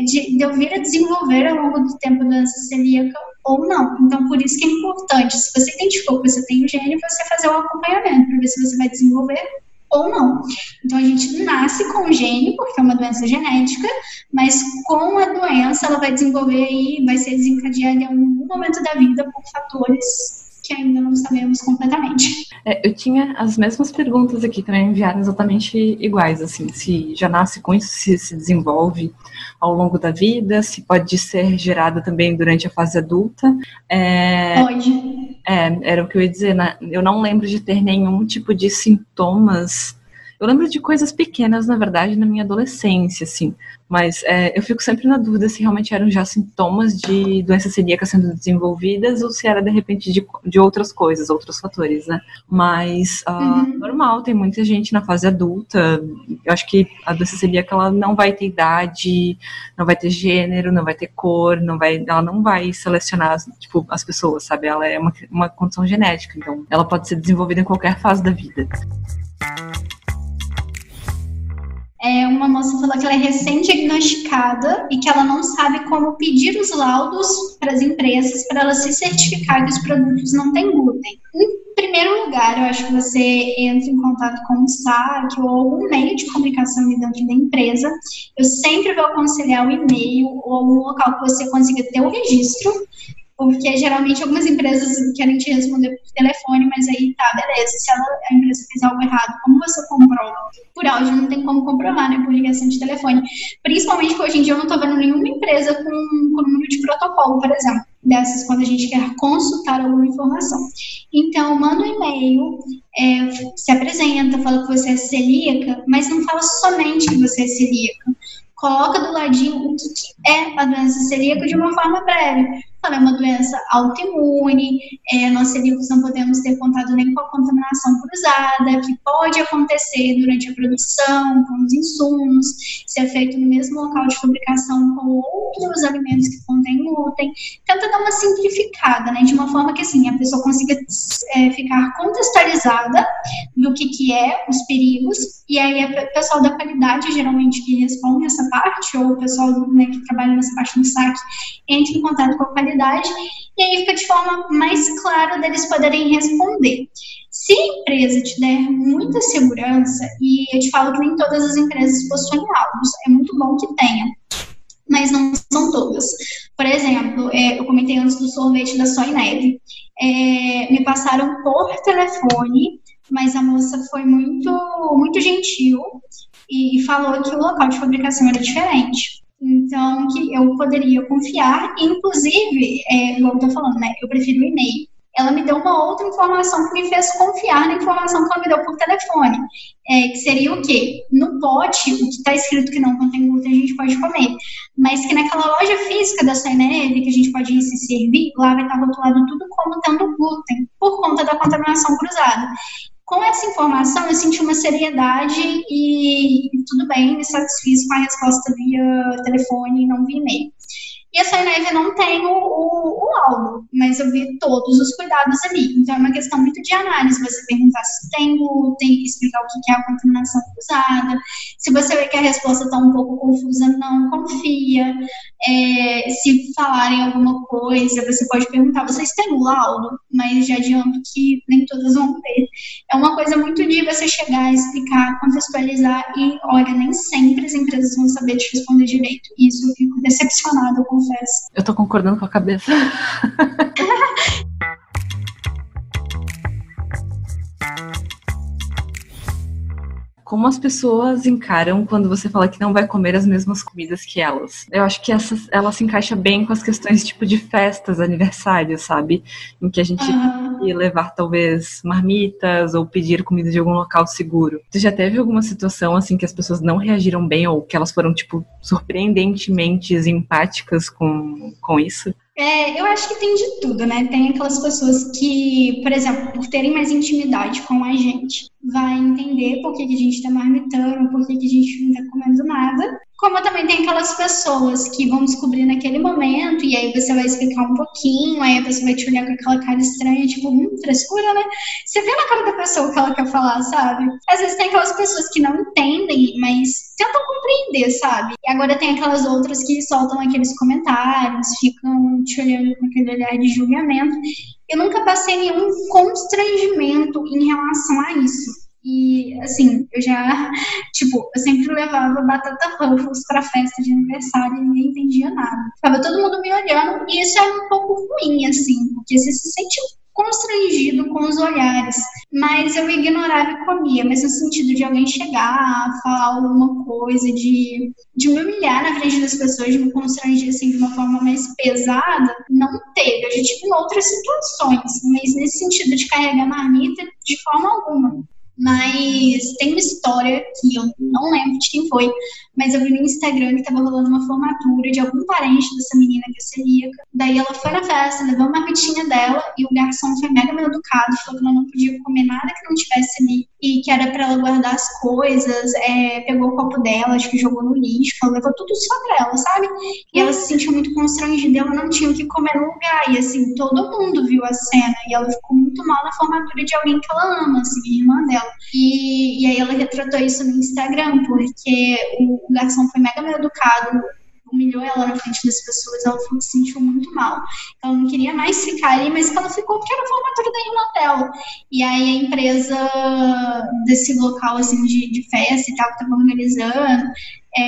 de eu vir a desenvolver ao longo do tempo a doença celíaca ou não. Então, por isso que é importante, se você identificou que você tem o gene, você fazer o acompanhamento para ver se você vai desenvolver ou não. Então, a gente nasce com o gene, porque é uma doença genética, mas com a doença ela vai desenvolver e vai ser desencadeada em algum momento da vida por fatores que ainda não sabemos completamente. Eu tinha as mesmas perguntas aqui também, enviaram exatamente iguais, assim, se já nasce com isso, se desenvolve ao longo da vida, se pode ser gerada também durante a fase adulta. Pode. Era o que eu ia dizer, né? Eu não lembro de ter nenhum tipo de sintomas. Eu lembro de coisas pequenas, na verdade, na minha adolescência, assim. Mas eu fico sempre na dúvida se realmente eram já sintomas de doença celíaca sendo desenvolvidas ou se era, de repente, de outras coisas, outros fatores, né? Mas, normal, tem muita gente na fase adulta. Eu acho que a doença celíaca, ela não vai ter idade, não vai ter gênero, não vai ter cor, ela não vai selecionar, tipo, as pessoas, sabe? Ela é uma condição genética, então ela pode ser desenvolvida em qualquer fase da vida. Uma moça falou que ela é recém-diagnosticada e que ela não sabe como pedir os laudos para as empresas para ela se certificar que os produtos não têm glúten. Em primeiro lugar, eu acho que você entra em contato com o SAC ou algum meio de comunicação ali dentro da empresa. Eu sempre vou aconselhar o e-mail ou algum local que você consiga ter o registro, porque geralmente algumas empresas querem te responder por telefone, mas aí tá, beleza, se a empresa fez algo errado, como você comprova? Por áudio não tem como comprovar, né, por ligação de telefone. Principalmente que hoje em dia eu não tô vendo nenhuma empresa com número de protocolo, por exemplo, dessas quando a gente quer consultar alguma informação. Então, manda um e-mail, se apresenta, fala que você é celíaca, mas não fala somente que você é celíaca. Coloca do ladinho o que é a doença celíaca de uma forma breve. ela é uma doença autoimune, nós celíacos não podemos ter contato nem com a contaminação cruzada, que pode acontecer durante a produção, com os insumos, se é feito no mesmo local de fabricação com outros alimentos que contêm glúten. Tenta dar uma simplificada, né, de uma forma que assim, a pessoa consiga ficar contextualizada do que é os perigos, e aí o pessoal da qualidade, geralmente, que responde essa parte, ou o pessoal, né, que trabalha nessa parte do saque, entra em contato com a qualidade, e aí fica de forma mais clara deles poderem responder. Se a empresa te der muita segurança, e eu te falo que nem todas as empresas possuem laudos, é muito bom que tenha, mas não são todas. Por exemplo, eu comentei antes do sorvete da Soy Neve. Me passaram por telefone, mas a moça foi muito, muito gentil e falou que o local de fabricação era diferente. Então, que eu poderia confiar, inclusive, igual eu tô falando, né? Eu prefiro o e-mail. Ela me deu uma outra informação que me fez confiar na informação que ela me deu por telefone. Que seria o quê? No pote, o que está escrito que não contém glúten, a gente pode comer. Mas que naquela loja física da Soy Neve, que a gente pode ir se servir, lá vai estar rotulado tudo como tendo glúten, por conta da contaminação cruzada. Com essa informação, eu senti uma seriedade e tudo bem, me satisfiz com a resposta via telefone e não via e-mail. E a Soy Neve não tem o laudo, mas eu vi todos os cuidados ali. Então, é uma questão muito de análise. Você perguntar se tem glúten, explicar o que é a contaminação cruzada. Se você vê que a resposta está um pouco confusa, não confia. Se falarem alguma coisa, você pode perguntar, vocês têm o laudo? Mas já adianto que nem todas vão ter. É uma coisa muito de você chegar, explicar, contextualizar e, olha, nem sempre as empresas vão saber te responder direito. Isso eu fico decepcionada, eu confesso. Eu tô concordando com a cabeça. Como as pessoas encaram quando você fala que não vai comer as mesmas comidas que elas? Eu acho que ela se encaixa bem com as questões tipo de festas, aniversários, sabe? Em que a gente ia levar talvez marmitas ou pedir comida de algum local seguro. Você já teve alguma situação assim que as pessoas não reagiram bem ou que elas foram tipo surpreendentemente empáticas com isso? Eu acho que tem de tudo, né? Tem aquelas pessoas que, por exemplo, por terem mais intimidade com a gente, vai entender por que a gente tá marmitando, por que a gente não tá comendo nada. Como também tem aquelas pessoas que vão descobrir naquele momento, e aí você vai explicar um pouquinho, aí a pessoa vai te olhar com aquela cara estranha, tipo, frescura, né? Você vê na cara da pessoa o que ela quer falar, sabe? Às vezes tem aquelas pessoas que não entendem, mas tentam compreender, sabe? E agora tem aquelas outras que soltam aqueles comentários, ficam te olhando com aquele olhar de julgamento. Eu nunca passei nenhum constrangimento em relação a isso. E, assim, eu sempre levava batata Ruffles pra festa de aniversário e ninguém entendia nada. Ficava todo mundo me olhando e isso é um pouco ruim, assim, porque você se sente constrangido com os olhares. Mas eu ignorava e comia, mas no sentido de alguém chegar, falar alguma coisa, de me humilhar na frente das pessoas, de me constranger, assim, de uma forma mais pesada, não teve. Eu já tive em outras situações, mas nesse sentido de carregar marmita, de forma alguma. Mas tem uma história que eu não lembro de quem foi, mas eu vi no Instagram que estava rolando uma formatura de algum parente dessa menina que é celíaca. Daí ela foi na festa, levou uma marmitinha dela e o garçom foi mega mal educado, falou que ela não podia comer nada que não tivesse ali e que era para ela guardar as coisas, pegou o copo dela, acho que jogou no lixo, ela levou tudo só pra ela, sabe? E ela se sentiu muito constrangida, ela não tinha o que comer no lugar, e assim, todo mundo viu a cena e ela ficou muito mal na formatura de alguém que ela ama, assim, a irmã dela. E aí ela retratou isso no Instagram, porque o garçom foi mega mal educado, humilhou ela na frente das pessoas, ela falou que se sentiu muito mal. Ela não queria mais ficar ali, mas que ela ficou porque era a formatura da irmã dela. E aí a empresa desse local, assim, de festa e tal, que estava organizando,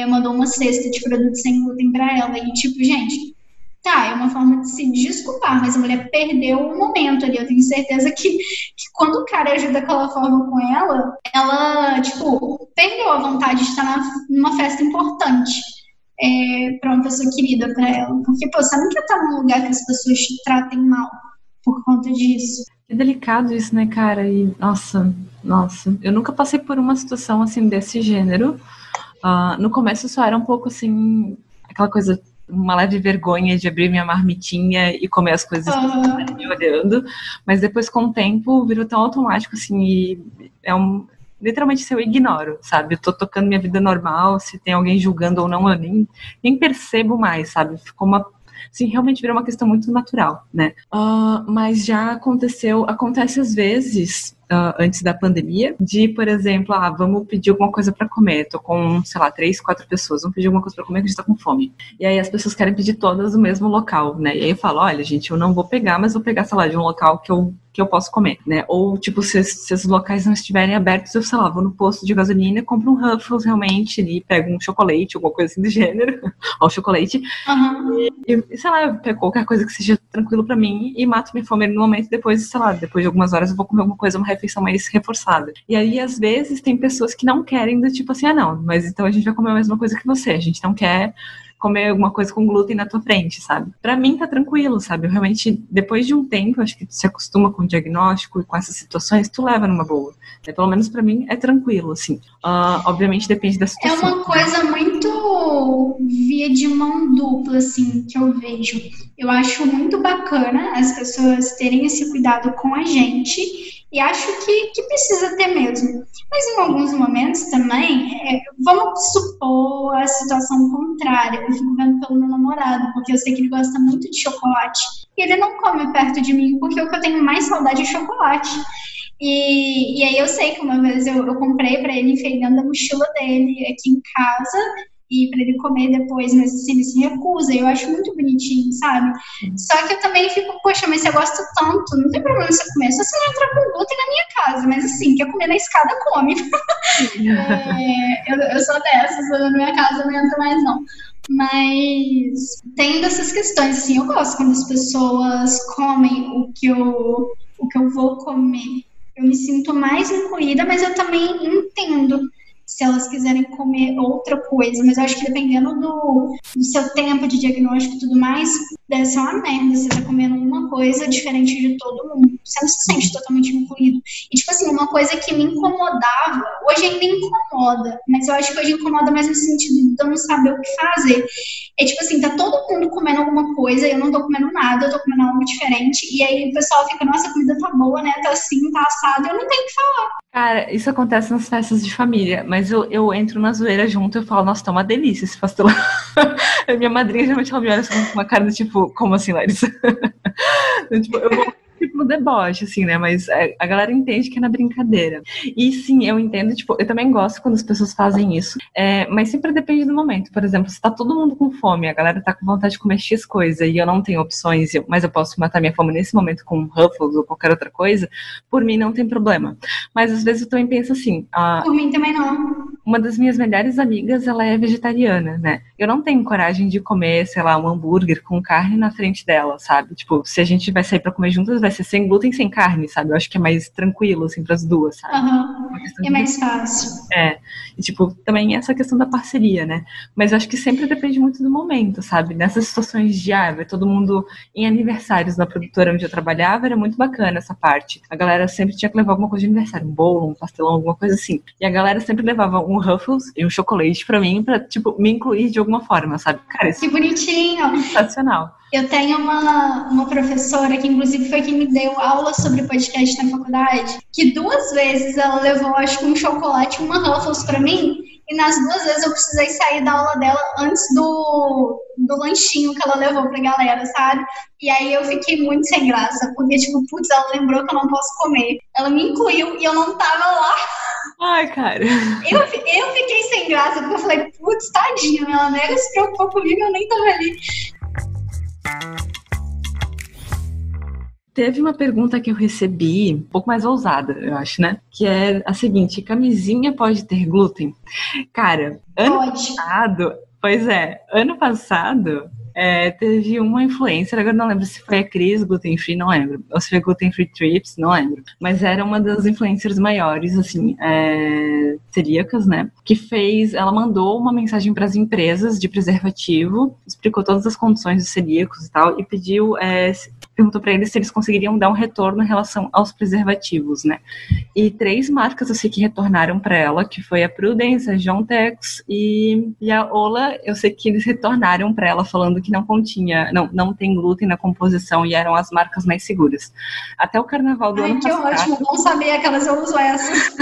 mandou uma cesta de produtos sem glúten pra ela. E tipo, gente, tá, é uma forma de se desculpar, mas a mulher perdeu o momento ali. Eu tenho certeza que quando o cara ajuda daquela forma com ela, tipo, perdeu a vontade de estar numa festa importante. Pra uma pessoa querida pra ela. Porque, pô, você não quer estar num lugar que as pessoas te tratem mal por conta disso. Que delicado isso, né, cara? E, nossa, eu nunca passei por uma situação, assim, desse gênero. No começo só era um pouco, assim, aquela coisa, uma leve vergonha de abrir minha marmitinha e comer as coisas que estão me olhando, mas depois com o tempo virou tão automático, assim, e literalmente se eu ignoro, sabe? Eu tô tocando minha vida normal, se tem alguém julgando ou não, eu nem percebo mais, sabe? Ficou assim, realmente virou uma questão muito natural, né? Mas já acontece às vezes, antes da pandemia, de, por exemplo, vamos pedir alguma coisa pra comer. Tô com, sei lá, 3, 4 pessoas, vamos pedir alguma coisa pra comer que a gente tá com fome. E aí as pessoas querem pedir todas do mesmo local, né? E aí eu falo, olha, gente, eu não vou pegar, mas vou pegar, sei lá, de um local que eu posso comer, né? Ou, tipo, se os locais não estiverem abertos, eu, sei lá, vou no posto de gasolina, compro um Ruffles realmente e pego um chocolate, alguma coisa assim do gênero, ou chocolate, e, sei lá, eu pego qualquer coisa que seja tranquilo pra mim e mato minha fome no momento, depois, sei lá, depois de algumas horas eu vou comer alguma coisa, uma refeição mais reforçada. E aí, às vezes, tem pessoas que não querem, do tipo assim, não, mas então a gente vai comer a mesma coisa que você, a gente não quer comer alguma coisa com glúten na tua frente, sabe? Pra mim tá tranquilo, sabe? Eu realmente, depois de um tempo, acho que tu se acostuma com o diagnóstico e com essas situações, tu leva numa boa. Né? Pelo menos pra mim é tranquilo, assim. Obviamente depende da situação. É uma coisa muito via de mão dupla, assim, que eu vejo. Eu acho muito bacana as pessoas terem esse cuidado com a gente e acho que precisa ter mesmo. Mas em alguns momentos também, vamos supor a situação contrária. Eu fico vendo pelo meu namorado, porque eu sei que ele gosta muito de chocolate. E ele não come perto de mim, porque o que eu tenho mais saudade é chocolate. E aí eu sei que uma vez eu comprei para ele, enfiei dentro da mochila dele aqui em casa, e para ele comer depois, mas assim, ele se recusa, eu acho muito bonitinho, sabe? Só que eu também fico, poxa, mas você gosta tanto, não tem problema você comer, só você não entrar com glúten na minha casa, mas assim, quer comer na escada, come. Eu sou dessas, na minha casa não entra mais não. Mas tendo essas questões, assim, eu gosto quando as pessoas comem o que eu vou comer. Eu me sinto mais incluída, mas eu também entendo se elas quiserem comer outra coisa, mas eu acho que dependendo do seu tempo de diagnóstico e tudo mais, deve ser uma merda você tá comendo uma coisa diferente de todo mundo. Você não se sente totalmente incluído. E, tipo assim, uma coisa que me incomodava, hoje ainda incomoda, mas eu acho que hoje incomoda mais no sentido de eu não saber o que fazer. É tipo assim, tá todo mundo comendo alguma coisa e eu não tô comendo nada, eu tô comendo algo diferente, e aí o pessoal fica, nossa, a comida tá boa, né? Tá assim, tá assado, eu não tenho o que falar. Cara, isso acontece nas festas de família, mas eu entro na zoeira junto e falo, nossa, tá uma delícia esse pastelão. A minha madrinha geralmente ela me olha com uma cara do tipo, como assim, Larissa? Tipo, eu vou tipo no deboche, assim, né? Mas a galera entende que é na brincadeira. E sim, eu entendo, tipo, eu também gosto quando as pessoas fazem isso, mas sempre depende do momento. Por exemplo, se tá todo mundo com fome, a galera tá com vontade de comer X coisa e eu não tenho opções, mas eu posso matar minha fome nesse momento com Ruffles ou qualquer outra coisa, por mim não tem problema. Mas às vezes eu também penso assim... Por mim também não. Uma das minhas melhores amigas, ela é vegetariana, né? Eu não tenho coragem de comer, sei lá, um hambúrguer com carne na frente dela, sabe? Tipo, se a gente vai sair pra comer juntas, vai ser sem glúten, sem carne, sabe? Eu acho que é mais tranquilo, assim, pras duas, sabe? É mais fácil. E, tipo, também essa questão da parceria, né? Mas eu acho que sempre depende muito do momento, sabe? Nessas situações de, vai todo mundo em aniversários na produtora onde eu trabalhava, era muito bacana essa parte. A galera sempre tinha que levar alguma coisa de aniversário, um bolo, um pastelão, alguma coisa assim. E a galera sempre levava um Ruffles e um chocolate pra mim, pra, tipo, me incluir de alguma forma, sabe? Cara, isso que bonitinho! É sensacional. Eu tenho uma professora que, inclusive, foi quem me deu aula sobre podcast na faculdade, que 2 vezes ela levou, acho que um chocolate e uma Ruffles pra mim, e nas 2 vezes eu precisei sair da aula dela antes do lanchinho que ela levou pra galera, sabe? E aí eu fiquei muito sem graça, porque, tipo, putz, ela lembrou que eu não posso comer. Ela me incluiu e eu não tava lá. Ai, cara. Eu fiquei sem graça, porque eu falei, putz, tadinha, ela mega se preocupou comigo, eu nem tava ali. Teve uma pergunta que eu recebi, um pouco mais ousada, eu acho, né? Que é a seguinte: camisinha pode ter glúten? Cara, ano passado, teve uma influencer, agora não lembro se foi a Cris Gluten Free, não lembro, ou se foi Gluten Free Trips, não lembro, mas era uma das influencers maiores, assim, celíacas, né, que ela mandou uma mensagem para as empresas de preservativo, explicou todas as condições dos celíacos e tal, e pediu perguntou pra eles se eles conseguiriam dar um retorno em relação aos preservativos, né? E 3 marcas eu sei que retornaram pra ela, que foi a Prudence, a Jontex e a Ola. Eu sei que eles retornaram pra ela falando que não tem glúten na composição e eram as marcas mais seguras. Até o carnaval do ano passado. Que ótimo, bom saber que elas eu uso essas.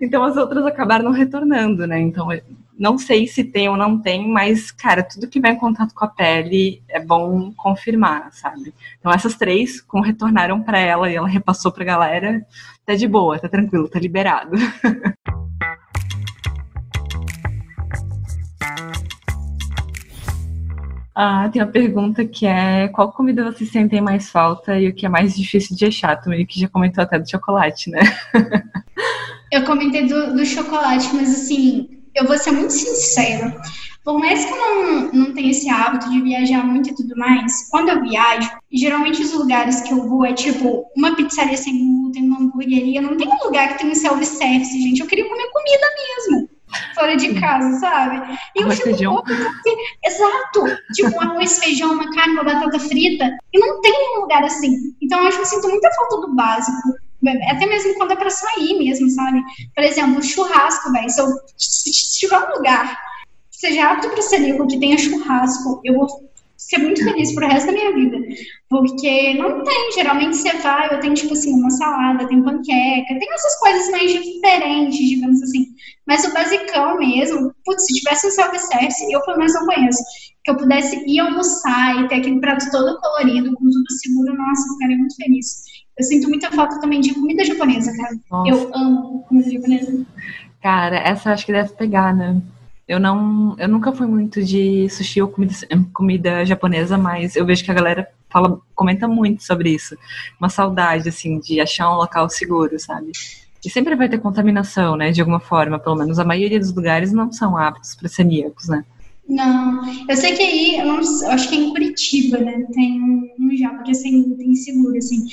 Então as outras acabaram não retornando, né? Então não sei se tem ou não tem, mas, cara, tudo que vai em contato com a pele é bom confirmar, sabe? Então essas 3, como retornaram pra ela e ela repassou pra galera, tá de boa, tá tranquilo, tá liberado. Tem uma pergunta que é: qual comida vocês sentem mais falta e o que é mais difícil de achar? Tu meio que já comentou até do chocolate, né? Eu comentei do chocolate, mas assim, eu vou ser muito sincera. Por mais que eu não tenha esse hábito de viajar muito e tudo mais, quando eu viajo, geralmente os lugares que eu vou é tipo uma pizzaria sem glúten, uma hamburgueria. Não tem um lugar que tem um self-service, gente. Eu queria comer comida mesmo, fora de casa, sabe? E eu fico um pouco porque, exato, tipo um arroz, feijão, uma carne, uma batata frita, e não tem um lugar assim. Então eu acho que eu sinto muita falta do básico. Até mesmo quando é pra sair mesmo, sabe? Por exemplo, churrasco, velho. Se tiver um lugar que seja apto pra celíaco, que tenha churrasco, eu vou ser muito feliz pro resto da minha vida. Porque não tem, geralmente você vai, eu tenho tipo assim, uma salada, tem panqueca, tem essas coisas mais diferentes, digamos assim. Mas o basicão mesmo, putz, se tivesse um self-service, eu pelo menos não conheço, que eu pudesse ir almoçar e ter aquele prato todo colorido, com tudo seguro, nossa, eu ficaria muito feliz. Eu sinto muita falta também de comida japonesa, cara. Nossa. Eu amo comida japonesa. Cara, essa eu acho que deve pegar, né? Eu nunca fui muito de sushi ou comida japonesa, mas eu vejo que a galera comenta muito sobre isso. Uma saudade, assim, de achar um local seguro, sabe? E sempre vai ter contaminação, né? De alguma forma, pelo menos. A maioria dos lugares não são aptos para celíacos, né? Não, eu sei que aí, eu acho que é em Curitiba, né, tem um japa que é sem glúten seguro, assim.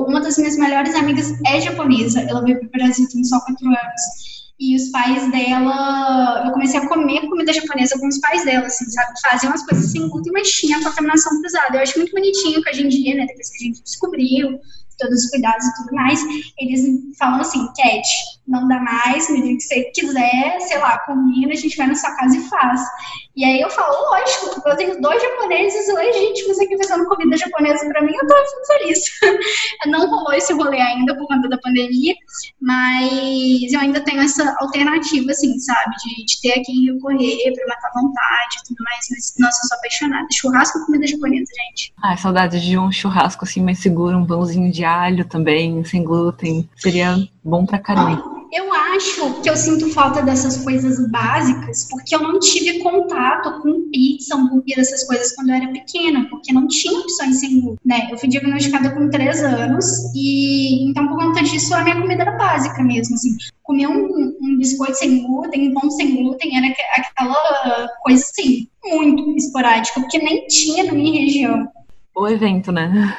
Uma das minhas melhores amigas é japonesa, ela veio pro Brasil tem só 4 anos. E os pais dela, eu comecei a comer comida japonesa com os pais dela, assim, sabe? Faziam as coisas sem glúten, mas tinha contaminação cruzada. Eu acho muito bonitinho que hoje em dia, né, depois que a gente descobriu todos os cuidados e tudo mais, eles falam assim, Cat, não dá mais, no dia que você quiser, sei lá, comida, a gente vai na sua casa e faz. E aí eu falo, lógico, eu tenho 2 japoneses legítimos aqui fazendo comida japonesa pra mim, eu tô feliz. Não rolou esse rolê ainda por conta da pandemia, mas eu ainda tenho essa alternativa, assim, sabe, de ter aqui em Rio Correr pra matar vontade e tudo mais, mas, nossa, eu sou apaixonada. Churrasco com comida japonesa, gente. Saudade de um churrasco assim mais seguro, um pãozinho de alho também, sem glúten, seria bom pra caramba. Eu acho que eu sinto falta dessas coisas básicas porque eu não tive contato com pizza, hambúrguer, essas coisas quando eu era pequena, porque não tinha opções sem glúten, né? Eu fui diagnosticada com 3 anos e então por conta disso a minha comida era básica mesmo, assim. Comer um biscoito sem glúten, um pão sem glúten era aquela coisa assim, muito esporádica, porque nem tinha na minha região. O evento, né?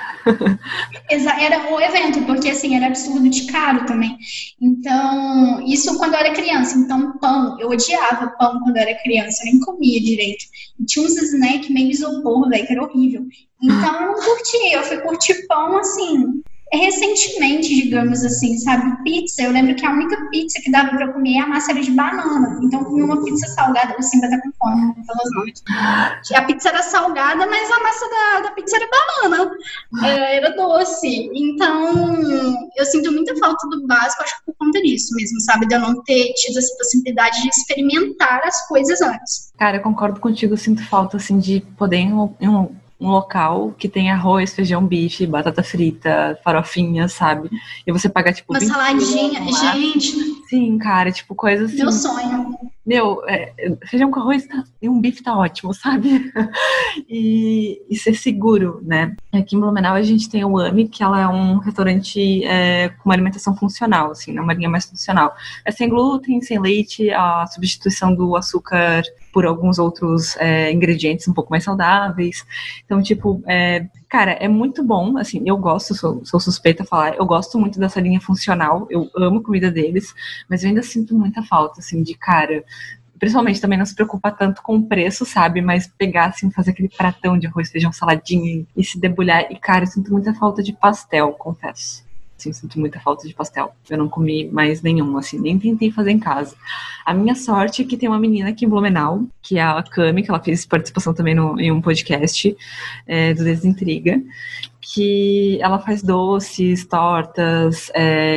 Era o evento, porque assim, era absurdo de caro também. Então, isso quando eu era criança. Então, pão, eu odiava pão quando eu era criança, eu nem comia direito. E tinha uns snacks meio isopor, velho, que era horrível. Então, eu não curti, eu fui curtir pão, assim, recentemente, digamos assim, sabe? Pizza, eu lembro que a única pizza que dava pra eu comer a massa era de banana. Então, eu comi uma pizza salgada, o Simba tá com fome, pelas noites. A pizza era salgada, mas a massa da pizza era banana. Era doce. Então, eu sinto muita falta do básico, acho que por conta disso mesmo, sabe? De eu não ter tido essa possibilidade de experimentar as coisas antes. Cara, eu concordo contigo, eu sinto falta, assim, de poder ir em um local que tem arroz, feijão, bife, batata frita, farofinha, sabe? E você paga, tipo... uma saladinha, gente... Sim, cara, tipo, coisa assim... Meu sonho. Meu, feijão com arroz e um bife tá ótimo, sabe? e ser seguro, né? Aqui em Blumenau a gente tem o AMI, que ela é um restaurante com uma alimentação funcional, assim, né? Uma linha mais funcional. É sem glúten, sem leite, a substituição do açúcar por alguns outros ingredientes um pouco mais saudáveis. Então, tipo, cara, é muito bom, assim, eu gosto, sou suspeita a falar, eu gosto muito dessa linha funcional, eu amo a comida deles, mas eu ainda sinto muita falta, assim, de, cara, principalmente também não se preocupa tanto com o preço, sabe? Mas pegar, assim, fazer aquele pratão de arroz, feijão, saladinha e se debulhar. E, cara, eu sinto muita falta de pastel, confesso. Assim, sinto muita falta de pastel. Eu não comi mais nenhum, assim, nem tentei fazer em casa. A minha sorte é que tem uma menina aqui em Blumenau, que é a Cami, que ela fez participação também em um podcast do Desintriga, que ela faz doces, tortas,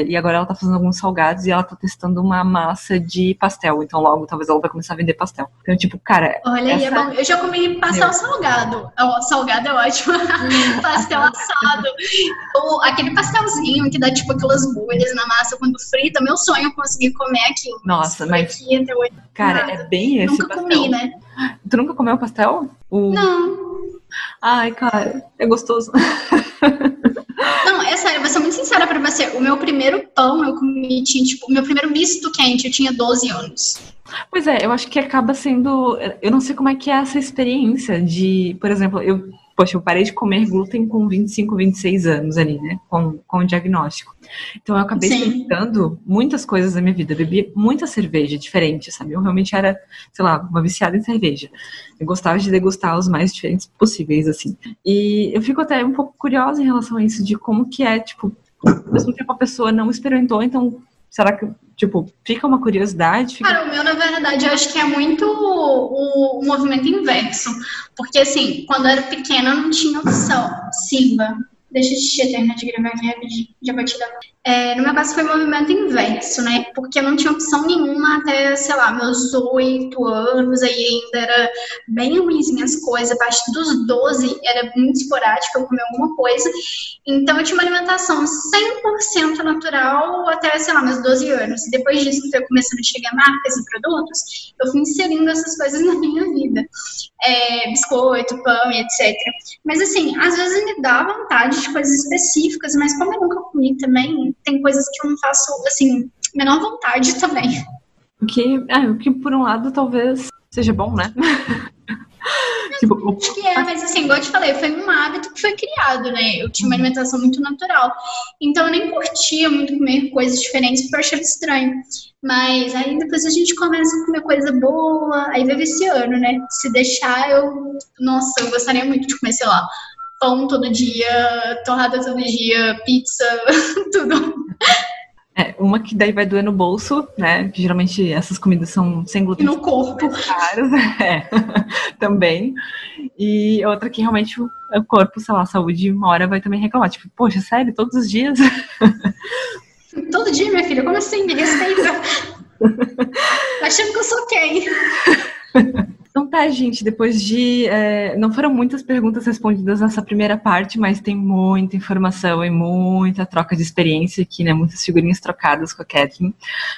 e agora ela tá fazendo alguns salgados e ela tá testando uma massa de pastel. Então logo talvez ela vai começar a vender pastel. Então, tipo, cara... Olha aí, é bom. Eu já comi pastel salgado. Salgado é ótimo. Pastel assado. Ou aquele pastelzinho que dá tipo aquelas bolhas na massa quando frita. Meu sonho é conseguir comer aquilo. Nossa, mas... Aqui, até hoje, cara, nada. é bem esse Nunca pastel. comi, né? Tu nunca comeu pastel? Não. Ai, cara, é gostoso. Não, é sério, vou ser muito sincera pra você. O meu primeiro pão eu comi, tinha, tipo, o meu primeiro misto quente, eu tinha 12 anos. Pois é, eu acho que acaba sendo... Eu não sei como é que é essa experiência de... Por exemplo, eu parei de comer glúten com 25, 26 anos ali, né? Com o diagnóstico. Então eu acabei experimentando muitas coisas da minha vida. Eu bebi muita cerveja diferente, sabe? Eu realmente era, sei lá, uma viciada em cerveja. Eu gostava de degustar os mais diferentes possíveis, assim. E eu fico até um pouco curiosa em relação a isso, de como que é, tipo... Ao mesmo tempo a pessoa não experimentou, então... Será que, tipo, fica uma curiosidade? Cara, o meu, na verdade, eu acho que é muito o movimento inverso. Porque, assim, quando eu era pequena, eu não tinha opção. Simba, deixa eu terminar de gravar aqui rapidinho, já vou te dar. No meu caso, foi movimento inverso, né? Porque eu não tinha opção nenhuma até, sei lá, meus 8 anos, aí ainda era bem ruimzinho as coisas. A partir dos 12 era muito esporádico, eu comia alguma coisa. Então, eu tinha uma alimentação 100% natural até, sei lá, meus 12 anos. E depois disso, que foi começando a chegar marcas e produtos, eu fui inserindo essas coisas na minha vida. Biscoito, pão e etc. Mas, assim, às vezes me dá vontade de coisas específicas, mas como eu nunca comi também, tem coisas que eu não faço, assim, menor vontade também. O que por um lado talvez seja bom, né? Acho que mas assim, igual eu te falei, foi um hábito que foi criado, né? Eu tinha uma alimentação muito natural. Então eu nem curtia muito comer coisas diferentes porque eu achava estranho. Mas aí depois a gente começa a comer coisa boa, aí vai viciando, né? Se deixar, nossa, eu gostaria muito de comer, sei lá, pão todo dia, torrada todo dia, pizza, tudo. Uma que daí vai doer no bolso, né? Que geralmente essas comidas são sem glúten. E no corpo. Caros, também. E outra que realmente o corpo, sei lá, a saúde, uma hora vai também reclamar. Tipo, poxa, sério, todos os dias? Todo dia, minha filha? Como assim? Me respeita. Achando que eu sou quem? Então tá, gente, depois de... não foram muitas perguntas respondidas nessa primeira parte, mas tem muita informação e muita troca de experiência aqui, né? Muitas figurinhas trocadas com a Kathleen.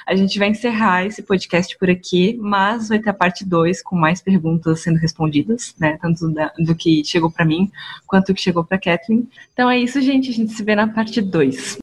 A gente vai encerrar esse podcast por aqui, mas vai ter a parte 2 com mais perguntas sendo respondidas, né? Tanto do que chegou pra mim, quanto do que chegou pra Kathleen. Então é isso, gente. A gente se vê na parte 2.